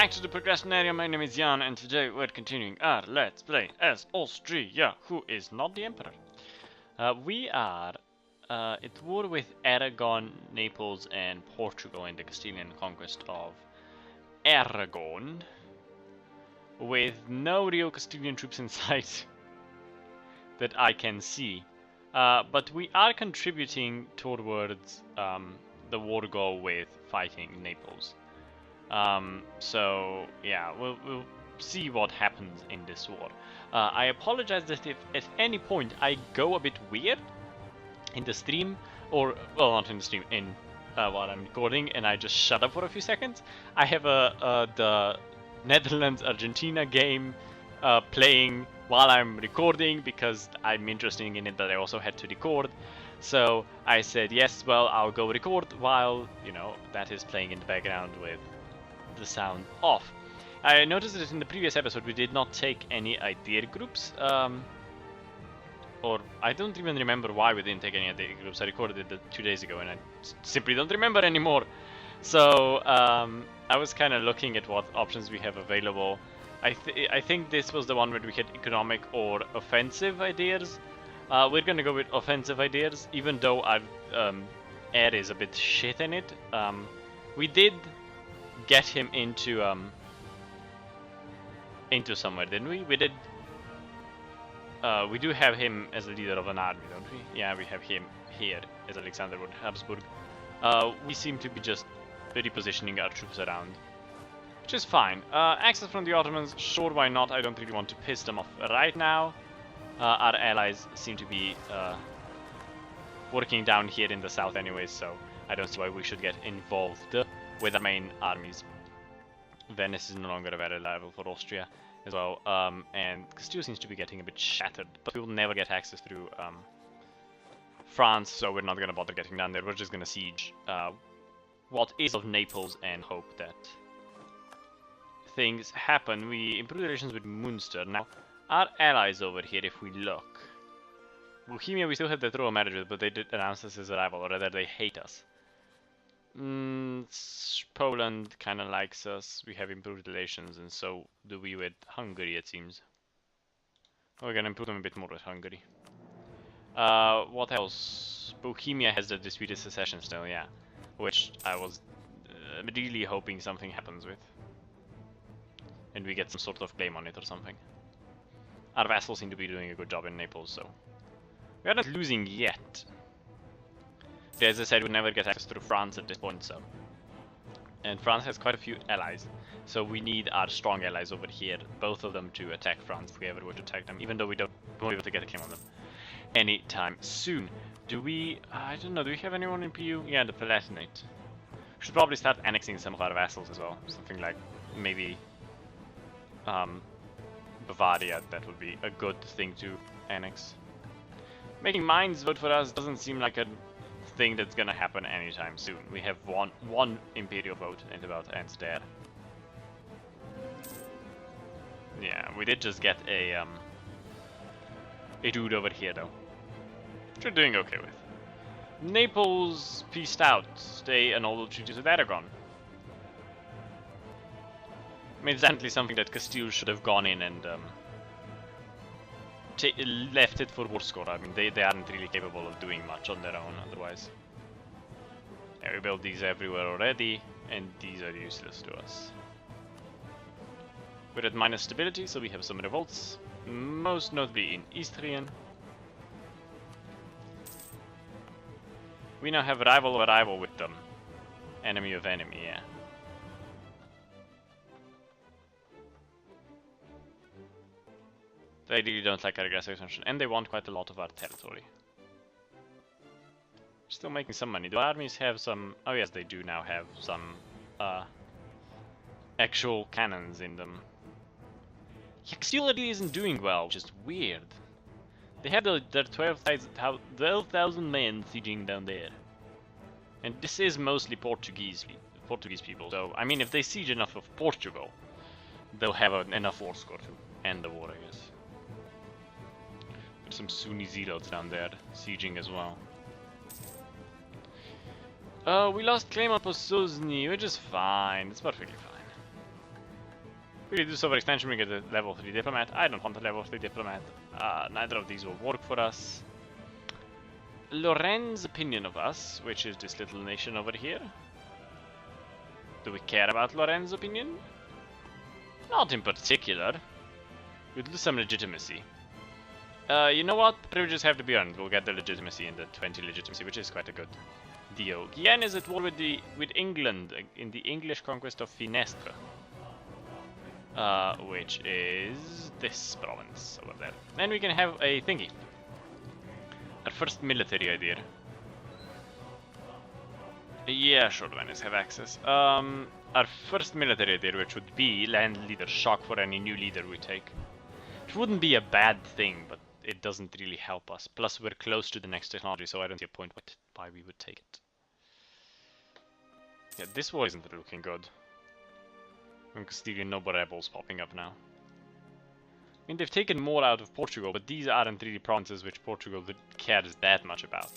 back to the Procrastinaria. My name is Jan, and today we're continuing our Let's Play as Austria, who is not the Emperor. We are at war with Aragon, Naples, and Portugal in the Castilian conquest of Aragon, with no real Castilian troops in sight that I can see. But we are contributing towards the war goal with fighting Naples. So yeah, we'll see what happens in this war. I apologize that if at any point I go a bit weird in the stream, or well, not in the stream, in while I'm recording, and I just shut up for a few seconds. I have the Netherlands-Argentina game playing while I'm recording because I'm interested in it, but I also had to record. So I said yes, well, I'll go record while, you know, that is playing in the background with the sound off. I noticed that in the previous episode we did not take any idea groups, or I don't even remember why we didn't take any idea groups. I recorded it 2 days ago and I simply don't remember anymore. So I was kind of looking at what options we have available. I think this was the one where we had economic or offensive ideas. We're gonna go with offensive ideas, even though our air is a bit shit in it. We did get him into somewhere, didn't we? We did. We do have him as a leader of an army, don't we? Yeah, we have him here as Alexander von Habsburg. We seem to be just repositioning our troops around, which is fine. Access from the Ottomans, sure, why not? I don't really want to piss them off right now. Our allies seem to be working down here in the south anyway, so I don't see why we should get involved with the main armies. Venice is no longer very reliable for Austria as well, and Castile seems to be getting a bit shattered, but we will never get access through France, so we're not going to bother getting down there. We're just going to siege what is of Naples and hope that things happen. We improve relations with Munster. Now, our allies over here, if we look, Bohemia we still have the throw a marriage with, but they did announce us as a rival, or rather they hate us. Poland kind of likes us. We have improved relations, and so do we with Hungary, it seems. We're gonna improve them a bit more with Hungary. What else? Bohemia has the disputed secession still, yeah, which I was really hoping something happens with, and we get some sort of claim on it or something. Our vassals seem to be doing a good job in Naples, so we are not losing yet. As I said, we never get access through France at this point, so. And France has quite a few allies, so we need our strong allies over here, both of them, to attack France if we ever were to attack them, even though we won't be able to get a claim on them anytime soon. Do we, I don't know, do we have anyone in PU? Yeah, the Palatinate. We should probably start annexing some of our vassals as well, something like maybe Bavaria. That would be a good thing to annex. Making mines vote for us doesn't seem like a thing that's gonna happen anytime soon. We have one imperial vote and about ends there. Yeah, we did just get a dude over here though, which we're doing okay with. Naples peaced out. Stay an old treaties with Aragon. I mean, it's definitely something that Castile should have gone in and left it for war score. I mean, they aren't really capable of doing much on their own otherwise. Yeah, we built these everywhere already, and these are useless to us. We're at minus stability, so we have some revolts, most notably in Istrian. We now have rival of rival with them. Enemy of enemy, yeah. They really don't like our aggressive expansion, and they want quite a lot of our territory. Still making some money. Do armies have some... Oh yes, they do now have some actual cannons in them. Yeah, Castile really isn't doing well, which is weird. They have their 12,000 men sieging down there. And this is mostly Portuguese people, so I mean, if they siege enough of Portugal, they'll have enough war score to end the war, I guess. Some Sunni zealots down there, sieging as well. We lost claim on Posuzny, which is fine. It's perfectly fine. We reduce overextension, we get a level 3 diplomat. I don't want a level 3 diplomat. Neither of these will work for us. Lorraine's opinion of us, which is this little nation over here. Do we care about Lorraine's opinion? Not in particular. We'd lose some legitimacy. You know what? Privileges have to be earned. We'll get the legitimacy in the 20 legitimacy, which is quite a good deal. Guyenne is at war with England in the English conquest of Finestre. Which is this province over there. Then we can have a thingy. Our first military idea. Yeah, sure, Venice have access. Our first military idea, which would be land leader shock for any new leader we take. It wouldn't be a bad thing, but it doesn't really help us. Plus, we're close to the next technology, so I don't see a point why we would take it. Yeah, this war isn't looking good. In Castilian, no more rebels popping up now. I mean, they've taken more out of Portugal, but these aren't really provinces which Portugal cares that much about.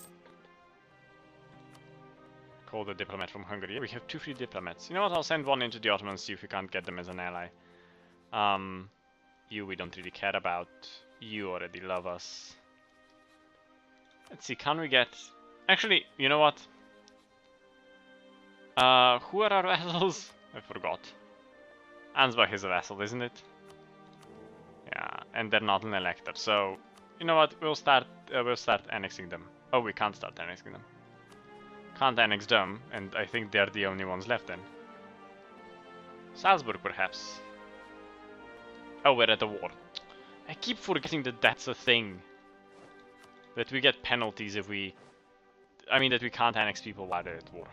Call the diplomat from Hungary. Yeah, we have 2 free diplomats. You know what? I'll send one into the Ottomans, see if we can't get them as an ally. You we don't really care about. You already love us. Let's see, can we get... Actually, you know what? Who are our vassals? I forgot. Ansbach is a vassal, isn't it? Yeah, and they're not an elector, so... You know what? We'll start annexing them. Oh, we can't start annexing them. Can't annex them, and I think they're the only ones left then. Salzburg, perhaps. Oh, we're at a war. I keep forgetting that that's a thing. That we get penalties if we... I mean, that we can't annex people while they're at war.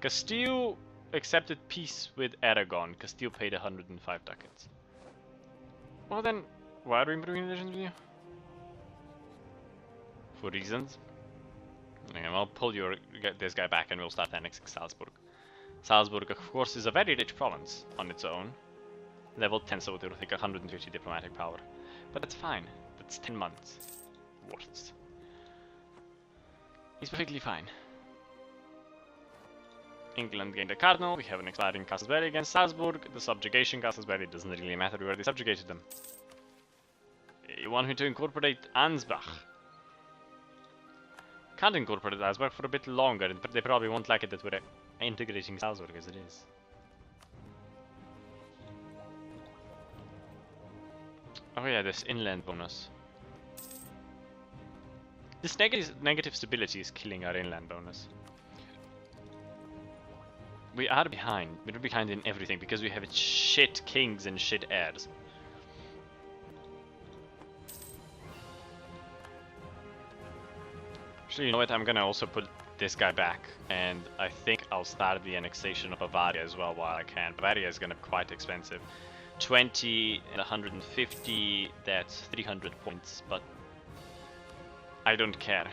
Castile accepted peace with Aragon. Castile paid 105 ducats. Well then, why are we improving relations with you? For reasons. Okay, I'll pull this guy back and we'll start annexing Salzburg. Salzburg, of course, is a very rich province on its own. Level 10, so it will take 150 diplomatic power. But that's fine. That's 10 months. Worth. He's perfectly fine. England gained a cardinal. We have an expiring Castleberry against Salzburg. The subjugation Castleberry doesn't really matter. We already subjugated them. You want me to incorporate Ansbach? Can't incorporate Ansbach for a bit longer, but they probably won't like it that we're integrating Salzburg as it is. Oh yeah, this inland bonus. This negative stability is killing our inland bonus. We are behind. We're behind in everything because we have shit kings and shit heirs. Actually, you know what? I'm gonna also put this guy back, and I think I'll start the annexation of Bavaria as well while I can. Bavaria is gonna be quite expensive. 20 and 150, that's 300 points, but I don't care.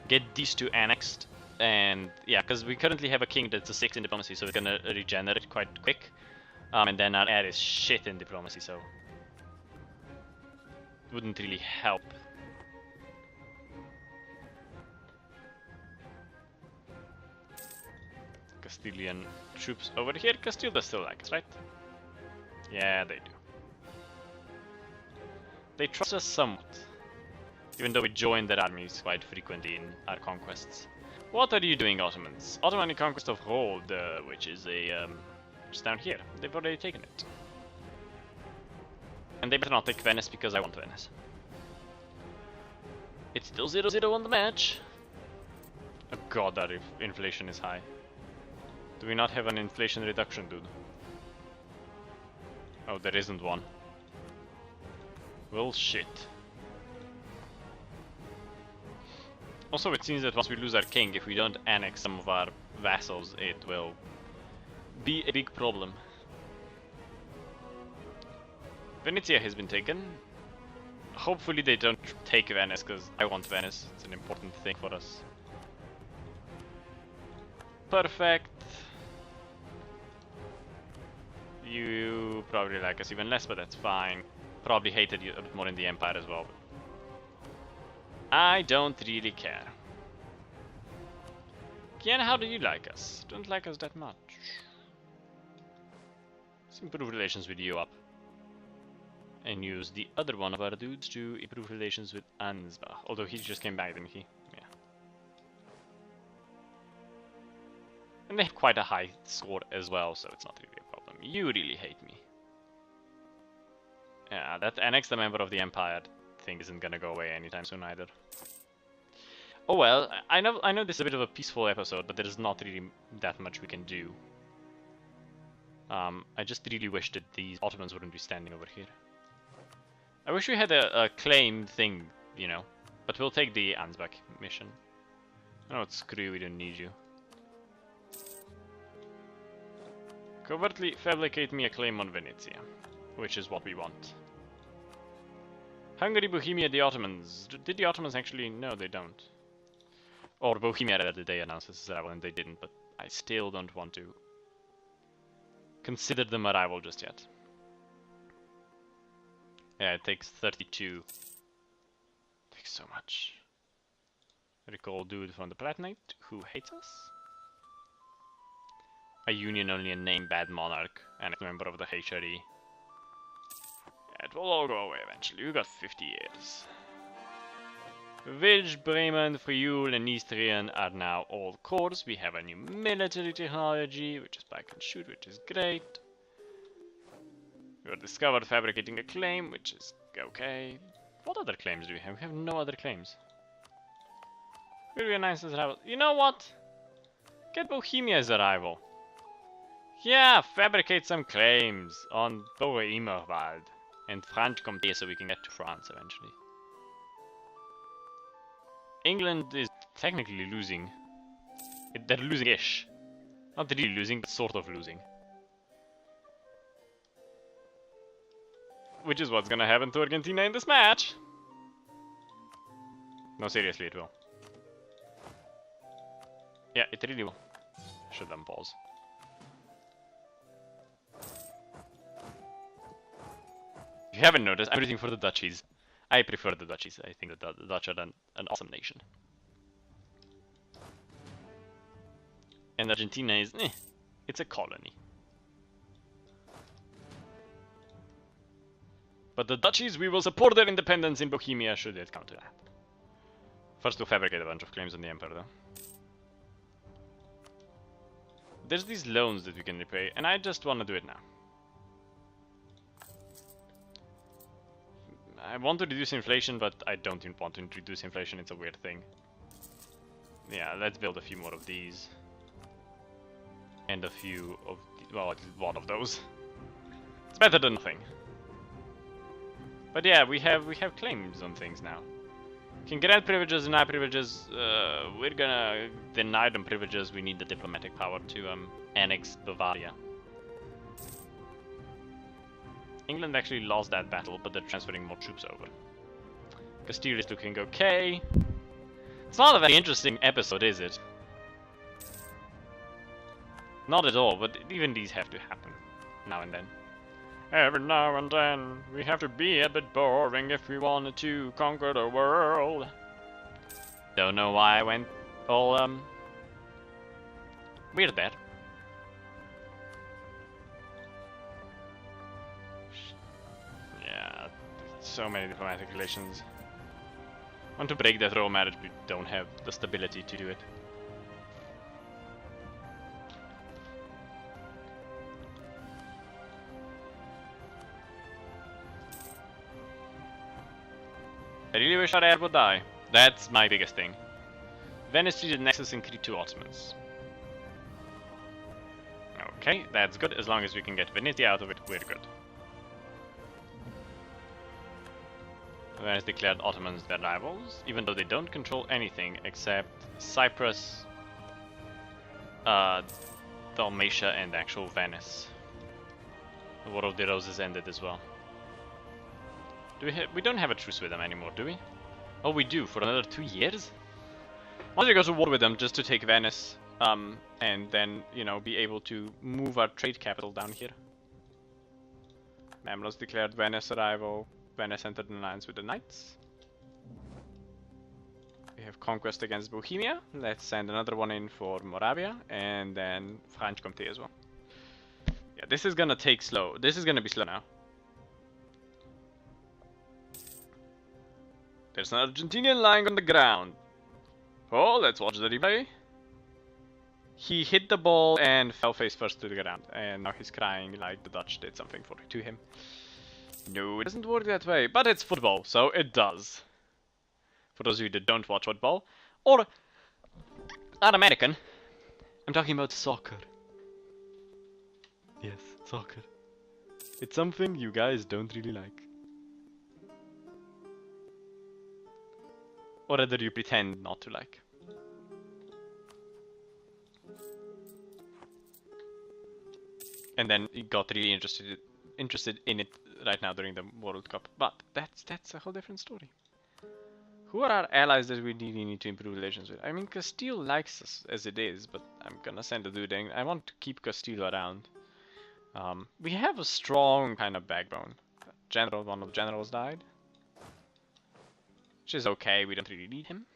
Get these two annexed, and yeah, because we currently have a king that's a 6 in diplomacy, so it's gonna regenerate quite quick. And then our heir is shit in diplomacy, so it wouldn't really help. Castilian troops over here. Castile does still like us, right? Yeah, they do. They trust us somewhat, even though we join their armies quite frequently in our conquests. What are you doing, Ottomans? Ottoman conquest of Hold, which is a just down here. They've already taken it, and they better not take Venice because I want Venice. It's still 0-0 on the match. Oh god, that inflation is high. Do we not have an inflation reduction, dude? Oh, there isn't one. Well, shit. Also, it seems that once we lose our king, if we don't annex some of our vassals, it will be a big problem. Venezia has been taken. Hopefully they don't take Venice, because I want Venice. It's an important thing for us. Perfect. You probably like us even less, but that's fine. Probably hated you a bit more in the Empire as well. But I don't really care. Kian, how do you like us? Don't like us that much. Let's improve relations with you up. And use the other one of our dudes to improve relations with Ansbach. Although he just came back, didn't he? Yeah. And they have quite a high score as well, so it's not really a problem. You really hate me. Yeah, that annexed member of the Empire thing isn't gonna go away anytime soon either. Oh well, I know this is a bit of a peaceful episode, but there is not really that much we can do. I just really wish that these Ottomans wouldn't be standing over here. I wish we had a claim thing, you know, but we'll take the Ansbach mission. Oh, screw, we don't need you. Covertly fabricate me a claim on Venezia, which is what we want. Hungary, Bohemia, the Ottomans. Did the Ottomans actually? No, they don't. Or Bohemia that they announced this arrival and they didn't, but I still don't want to consider them arrival just yet. Yeah, it takes 32. It takes so much. Recall dude from the Palatinate who hates us. A union only a name bad monarch and a member of the HRE. It will all go away eventually. We got 50 years. Wilj, Bremen, Friul, and Istrian are now all cores. We have a new military technology, which is back and shoot, which is great. We were discovered fabricating a claim, which is okay. What other claims do we have? We have no other claims. Will be a nice arrival. You know what? Get Bohemia's arrival. Yeah, fabricate some claims on Bohemia and Franche-Comté so we can get to France eventually. England is technically losing. They're losing-ish. Not really losing, but sort of losing. Which is what's gonna happen to Argentina in this match. No, seriously, it will. Yeah, it really will. Should then pause. If you haven't noticed, I'm rooting for the duchies. I prefer the duchies. I think that the Dutch are an awesome nation. And Argentina is, it's a colony. But the duchies, we will support their independence in Bohemia should it come to that. First, we'll fabricate a bunch of claims on the Emperor, though. There's these loans that we can repay, and I just want to do it now. I want to reduce inflation, but I don't want to reduce inflation. It's a weird thing. Yeah, let's build a few more of these. And a few of... well, at least one of those. It's better than nothing. But yeah, we have claims on things now. Can grant privileges, deny privileges. We're gonna deny them privileges. We need the diplomatic power to annex Bavaria. England actually lost that battle, but they're transferring more troops over. Castile is looking okay. It's not a very interesting episode, is it? Not at all, but even these have to happen now and then. Every now and then, we have to be a bit boring if we wanted to conquer the world. Don't know why I went all, weird there. Yeah, so many diplomatic relations. I want to break that royal marriage, but don't have the stability to do it. I really wish our heir would die. That's my biggest thing. Venice treated Nexus and Crete to Ottomans. Okay, that's good. As long as we can get Venezia out of it, we're good. Venice declared Ottomans their rivals, even though they don't control anything except Cyprus, Dalmatia, and actual Venice. The War of the Roses ended as well. We don't have a truce with them anymore, do we? Oh, we do, for another 2 years? I want to go to war with them just to take Venice, and then, you know, be able to move our trade capital down here. Mamlus declared Venice arrival. Venice entered an alliance with the Knights. We have conquest against Bohemia. Let's send another one in for Moravia, and then Franche-Comté as well. Yeah, this is gonna take slow. This is gonna be slow now. There's an Argentinian lying on the ground. Oh, let's watch the replay. He hit the ball and fell face first to the ground, and now he's crying like the Dutch did something to him. No, it doesn't work that way, but it's football, so it does. For those of you that don't watch football, or are American, I'm talking about soccer. Yes, soccer. It's something you guys don't really like. Or rather you pretend not to like. And then you got really interested in it right now during the World Cup. But that's a whole different story. Who are our allies that we really need to improve relations with? I mean, Castile likes us as it is, but I'm gonna send a dude in. I want to keep Castile around. We have a strong kind of backbone. One of the generals died. Which is okay, we don't really need him.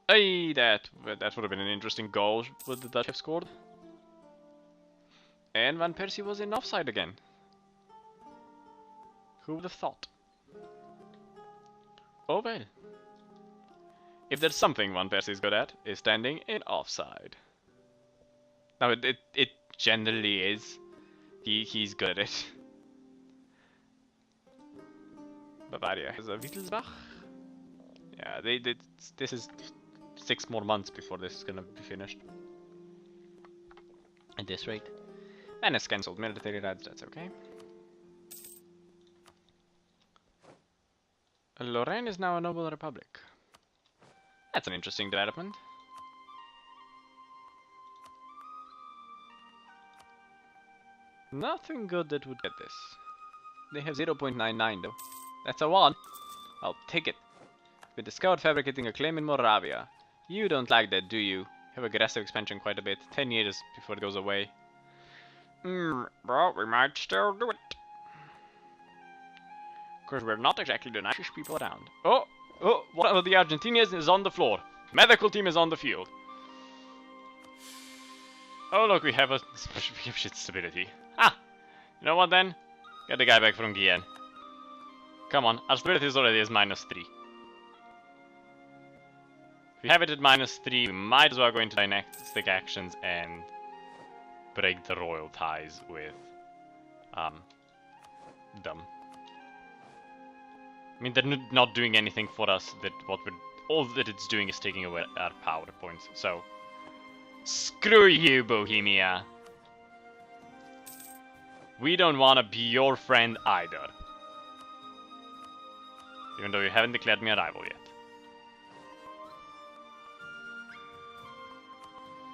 Hey, that would have been an interesting goal. Would the Dutch have scored? And Van Persie was in offside again. Who would have thought? Oh well. If there's something Van Persie is good at, is standing in offside. Now it generally is. He's good at it. Bavaria has a Wittelsbach. Yeah, this is 6 more months before this is gonna be finished. At this rate. Venice cancelled military raids, that's okay. Lorraine is now a noble republic. That's an interesting development. Nothing good that would get this. They have 0.99 though. That's a 1. I'll take it. With the scout fabricating a claim in Moravia. You don't like that, do you? Have aggressive expansion quite a bit. 10 years before it goes away. Well, we might still do it. Because we're not exactly the nicest people around. Oh, one of the Argentinians is on the floor. Medical team is on the field. Oh look, we have shit stability. Ah, you know what then? Get the guy back from Guyenne. Come on, our stability is already as -3. If we have it at -3, we might as well go into dynastic actions and break the royal ties with them. I mean, they're not doing anything for us. All that it's doing is taking away our power points. So, screw you, Bohemia. We don't want to be your friend either. Even though you haven't declared me a rival yet.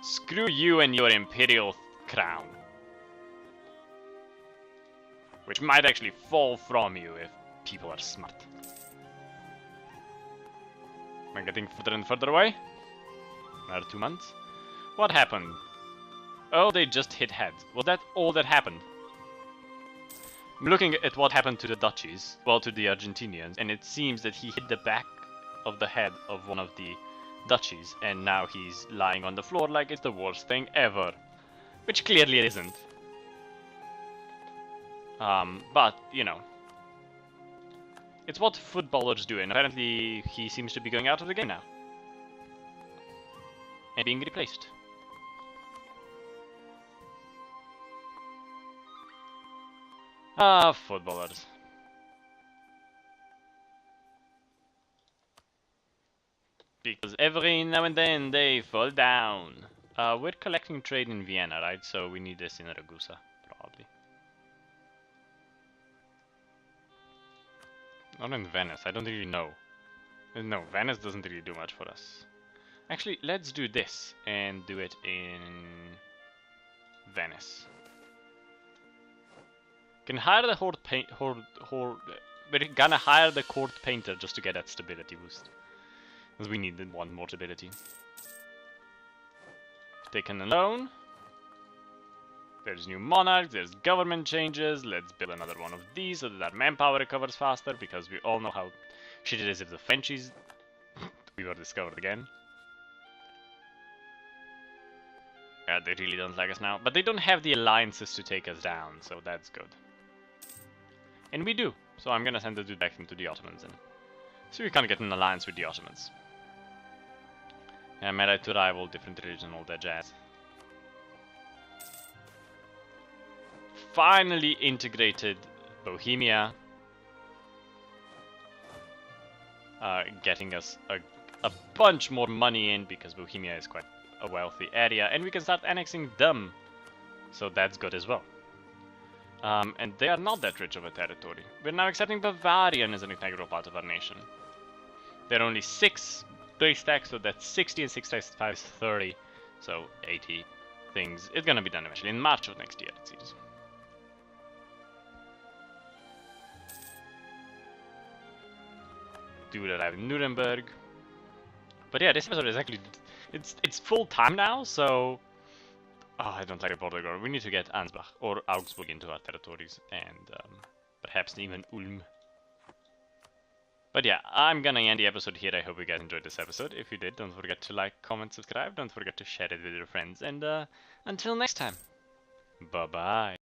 Screw you and your imperial crown. Which might actually fall from you if people are smart. Am I getting further and further away? Another 2 months. What happened? Oh, they just hit heads. Was that all that happened? I'm looking at what happened to the duchies, well, to the Argentinians, and it seems that he hit the back of the head of one of the duchies, and now he's lying on the floor like it's the worst thing ever. Which clearly it isn't. But, you know. It's what footballers do, and apparently he seems to be going out of the game now. And being replaced. Ah, footballers. Because every now and then they fall down. We're collecting trade in Vienna, right? So we need this in Ragusa, probably. Not in Venice, I don't really know. No, Venice doesn't really do much for us. Actually, let's do this and do it in Venice. Can hire the we're gonna hire the court painter just to get that stability boost. Because we need 1 more stability. Taken a loan. There's new monarchs, there's government changes, let's build another one of these so that our manpower recovers faster, because we all know how shit it is if the Frenchies we were discovered again. Yeah, they really don't like us now, but they don't have the alliances to take us down, so that's good. And we do, so I'm gonna send the dude back into the Ottomans then. So we can't get an alliance with the Ottomans. Yeah, married to rival, different religion, all that jazz. Finally integrated Bohemia, getting us a bunch more money in, because Bohemia is quite a wealthy area, and we can start annexing them, so that's good as well. And they are not that rich of a territory. We're now accepting Bavarian as an integral part of our nation. There are only 6 base tax, so that's 60, and 6 times 5 is 30, so 80 things. It's gonna be done eventually, in March of next year, it seems. Dude arrived in Nuremberg. But yeah, this episode is actually... It's full time now, so... Oh, I don't like a border guard. We need to get Ansbach or Augsburg into our territories, and perhaps even Ulm. But yeah, I'm gonna end the episode here. I hope you guys enjoyed this episode. If you did, don't forget to like, comment, subscribe. Don't forget to share it with your friends. And until next time, bye-bye.